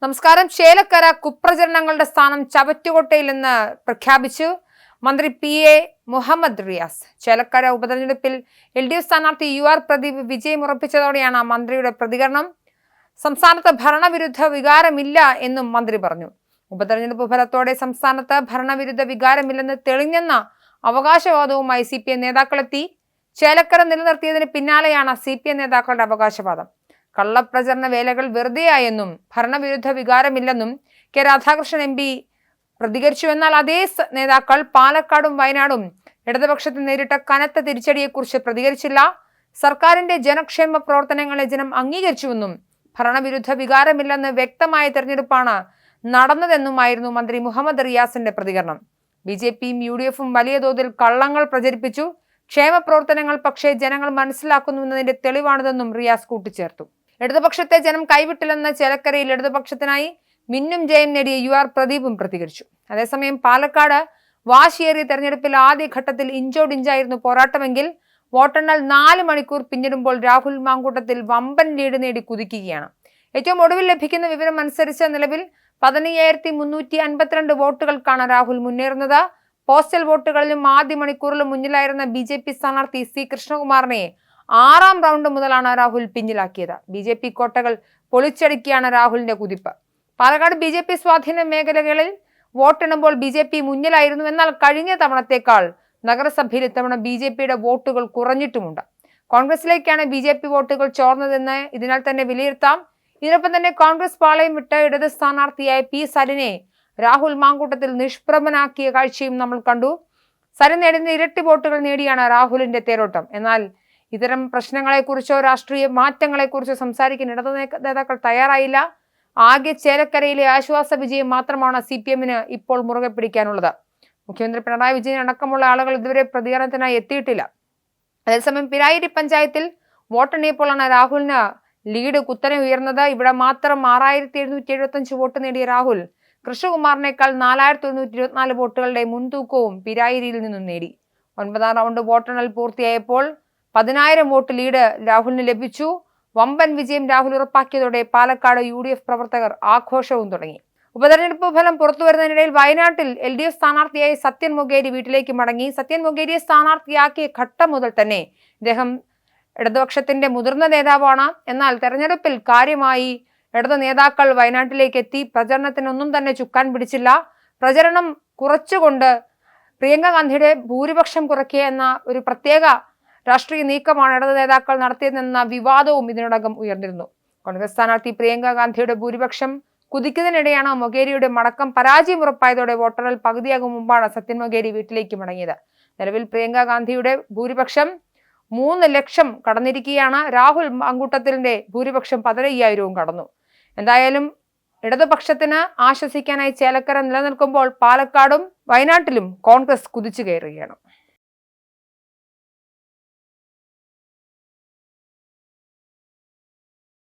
നമസ്കാരം. ചേലക്കര കുപ്രചരണങ്ങളുടെ സ്ഥാനം ചവറ്റുകൊട്ടയിൽ നിന്ന് പ്രഖ്യാപിച്ചു മന്ത്രി PA മുഹമ്മദ് റിയാസ്. ചേലക്കര ഉപതെരഞ്ഞെടുപ്പിൽ LDF സ്ഥാനാർത്ഥി UR പ്രദീപ് വിജയമുറപ്പിച്ചതോടെയാണ് മന്ത്രിയുടെ പ്രതികരണം. സംസ്ഥാനത്ത് ഭരണവിരുദ്ധ വികാരമില്ല എന്നും മന്ത്രി പറഞ്ഞു. ഉപതെരഞ്ഞെടുപ്പ് ഫലത്തോടെ സംസ്ഥാനത്ത് ഭരണവിരുദ്ധ വികാരമില്ലെന്ന് തെളിഞ്ഞെന്ന അവകാശവാദവുമായി CPM നേതാക്കളെത്തി. ചേലക്കര നിലനിർത്തിയതിന് പിന്നാലെയാണ് CPM നേതാക്കളുടെ അവകാശവാദം. കള്ളപ്രചരണ വേലകൾ വെറുതെയായെന്നും ഭരണവിരുദ്ധ വികാരമില്ലെന്നും കെ രാധാകൃഷ്ണൻ MP പ്രതികരിച്ചു. എന്നാൽ അതേ നേതാക്കൾ പാലക്കാടും വയനാടും ഇടതുപക്ഷത്തിൽ നേരിട്ട കനത്ത തിരിച്ചടിയെക്കുറിച്ച് പ്രതികരിച്ചില്ല. സർക്കാരിന്റെ ജനക്ഷേമ പ്രവർത്തനങ്ങളെ ജനം അംഗീകരിച്ചുവെന്നും ഭരണവിരുദ്ധ വികാരമില്ലെന്ന് വ്യക്തമായ തെരഞ്ഞെടുപ്പാണ് നടന്നതെന്നുമായിരുന്നു മന്ത്രി മുഹമ്മദ് റിയാസിന്റെ പ്രതികരണം. BJPയും UDFും വലിയ തോതിൽ കള്ളങ്ങൾ പ്രചരിപ്പിച്ചു. ക്ഷേമ പ്രവർത്തനങ്ങൾ പക്ഷേ ജനങ്ങൾ മനസ്സിലാക്കുന്നുവെന്നതിന്റെ തെളിവാണിതെന്നും റിയാസ് കൂട്ടിച്ചേർത്തു. ഇടതുപക്ഷത്തെ ജനം കൈവിട്ടില്ലെന്ന് ചേലക്കരയിൽ ഇടതുപക്ഷത്തിനായി മിന്നും ജയം നേടിയ UR പ്രദീപും പ്രതികരിച്ചു. അതേസമയം പാലക്കാട് വാശിയേറിയ തെരഞ്ഞെടുപ്പിൽ ആദ്യഘട്ടത്തിൽ ഇഞ്ചോടിഞ്ചായിരുന്നു പോരാട്ടമെങ്കിൽ വോട്ടെണ്ണൽ 4 മണിക്കൂർ പിന്നിടുമ്പോൾ രാഹുൽ മാങ്കൂട്ടത്തിൽ വമ്പൻ ലീഡ് നേടി കുതിക്കുകയാണ്. ഏറ്റവും ഒടുവിൽ ലഭിക്കുന്ന വിവരം അനുസരിച്ച് നിലവിൽ 15,352 വോട്ടുകൾക്കാണ് രാഹുൽ മുന്നേറുന്നത്. പോസ്റ്റൽ വോട്ടുകളിലും ആദ്യ മണിക്കൂറിലും മുന്നിലായിരുന്ന BJP സ്ഥാനാർത്ഥി C കൃഷ്ണകുമാറിനെ 6ാം റൗണ്ട് മുതലാണ് രാഹുൽ പിന്നിലാക്കിയത്. BJP കോട്ടകൾ പൊളിച്ചടുക്കിയാണ് രാഹുലിന്റെ കുതിപ്പ്. പാലക്കാട് BJP സ്വാധീന മേഖലകളിൽ വോട്ടെണ്ണുമ്പോൾ BJP മുന്നിലായിരുന്നു. എന്നാൽ കഴിഞ്ഞ തവണത്തേക്കാൾ നഗരസഭയിൽ ഇത്തവണ BJPയുടെ വോട്ടുകൾ കുറഞ്ഞിട്ടുമുണ്ട്. കോൺഗ്രസിലേക്കാണ് BJP വോട്ടുകൾ ചോർന്നതെന്ന് ഇതിനാൽ തന്നെ വിലയിരുത്താം. ഇതിനൊപ്പം തന്നെ കോൺഗ്രസ് പാളയം വിട്ട് ഇടത് സ്ഥാനാർത്ഥിയായ P സരിനെ രാഹുൽ മാങ്കൂട്ടത്തിൽ നിഷ്പ്രഭനാക്കിയ കാഴ്ചയും നമ്മൾ കണ്ടു. സരിൻ നേടുന്ന ഇരട്ടി വോട്ടുകൾ നേടിയാണ് രാഹുലിന്റെ തേരോട്ടം. എന്നാൽ ഇത്തരം പ്രശ്നങ്ങളെക്കുറിച്ചോ രാഷ്ട്രീയ മാറ്റങ്ങളെക്കുറിച്ചോ സംസാരിക്കാൻ ഇടതു നേതാക്കൾ തയ്യാറായില്ല. ആകെ ചേലക്കരയിലെ ആശ്വാസ വിജയം മാത്രമാണ് CPMന് ഇപ്പോൾ മുറുകെ പിടിക്കാനുള്ളത്. മുഖ്യമന്ത്രി പിണറായി വിജയൻ അടക്കമുള്ള ആളുകൾ ഇതുവരെ പ്രതികരണത്തിനായി എത്തിയിട്ടില്ല. അതേസമയം പിരായിരി പഞ്ചായത്തിൽ വോട്ടെണ്ണിയപ്പോഴാണ് രാഹുലിന് ലീഡ് കുത്തനെ ഉയർന്നത്. ഇവിടെ മാത്രം 6,775 വോട്ട് നേടിയ രാഹുൽ കൃഷ്ണകുമാറിനേക്കാൾ 4,124 വോട്ടുകളുടെ മുൻതൂക്കവും പിരായിരിയിൽ നിന്നും നേടി. 9ാം റൗണ്ട് വോട്ടെണ്ണൽ പൂർത്തിയായപ്പോൾ 10,000 വോട്ട് ലീഡ് രാഹുലിന് ലഭിച്ചു. വമ്പൻ വിജയം രാഹുൽ ഉറപ്പാക്കിയതോടെ പാലക്കാട് UDF പ്രവർത്തകർ ആഘോഷവും തുടങ്ങി. ഉപതെരഞ്ഞെടുപ്പ് ഫലം പുറത്തുവരുന്നതിനിടയിൽ വയനാട്ടിൽ LDF സ്ഥാനാർത്ഥിയായി സത്യൻ മൊകേരി വീട്ടിലേക്ക് മടങ്ങി. സത്യൻ മൊകേരിയെ സ്ഥാനാർത്ഥിയാക്കിയ ഘട്ടം മുതൽ തന്നെ ഇദ്ദേഹം ഇടതുപക്ഷത്തിന്റെ മുതിർന്ന നേതാവാണ്. എന്നാൽ തെരഞ്ഞെടുപ്പിൽ കാര്യമായി ഇടതു നേതാക്കൾ വയനാട്ടിലേക്ക് എത്തി പ്രചരണത്തിനൊന്നും തന്നെ ചുക്കാൻ പിടിച്ചില്ല. പ്രചരണം കുറച്ചുകൊണ്ട് പ്രിയങ്ക ഗാന്ധിയുടെ ഭൂരിപക്ഷം കുറയ്ക്കുക എന്ന ഒരു പ്രത്യേക രാഷ്ട്രീയ നീക്കമാണ് ഇടതു നേതാക്കൾ നടത്തിയതെന്ന വിവാദവും ഇതിനോടകം ഉയർന്നിരുന്നു. കോൺഗ്രസ് സ്ഥാനാർത്ഥി പ്രിയങ്ക ഗാന്ധിയുടെ ഭൂരിപക്ഷം കുതിക്കുന്നതിനിടെയാണ് മൊകേരിയുടെ മടക്കം. പരാജയം ഉറപ്പായതോടെ വോട്ടെണ്ണൽ പകുതിയാകും മുമ്പാണ് സത്യൻ മൊകേരി വീട്ടിലേക്ക് മടങ്ങിയത്. നിലവിൽ പ്രിയങ്ക ഗാന്ധിയുടെ ഭൂരിപക്ഷം 3 ലക്ഷം കടന്നിരിക്കുകയാണ്. രാഹുൽ മാങ്കൂട്ടത്തിന്റെ ഭൂരിപക്ഷം 15,000 കടന്നു. എന്തായാലും ഇടതുപക്ഷത്തിന് ആശ്വസിക്കാനായി ചേലക്കര നിലനിൽക്കുമ്പോൾ പാലക്കാടും വയനാട്ടിലും കോൺഗ്രസ് കുതിച്ചു കയറുകയാണ്.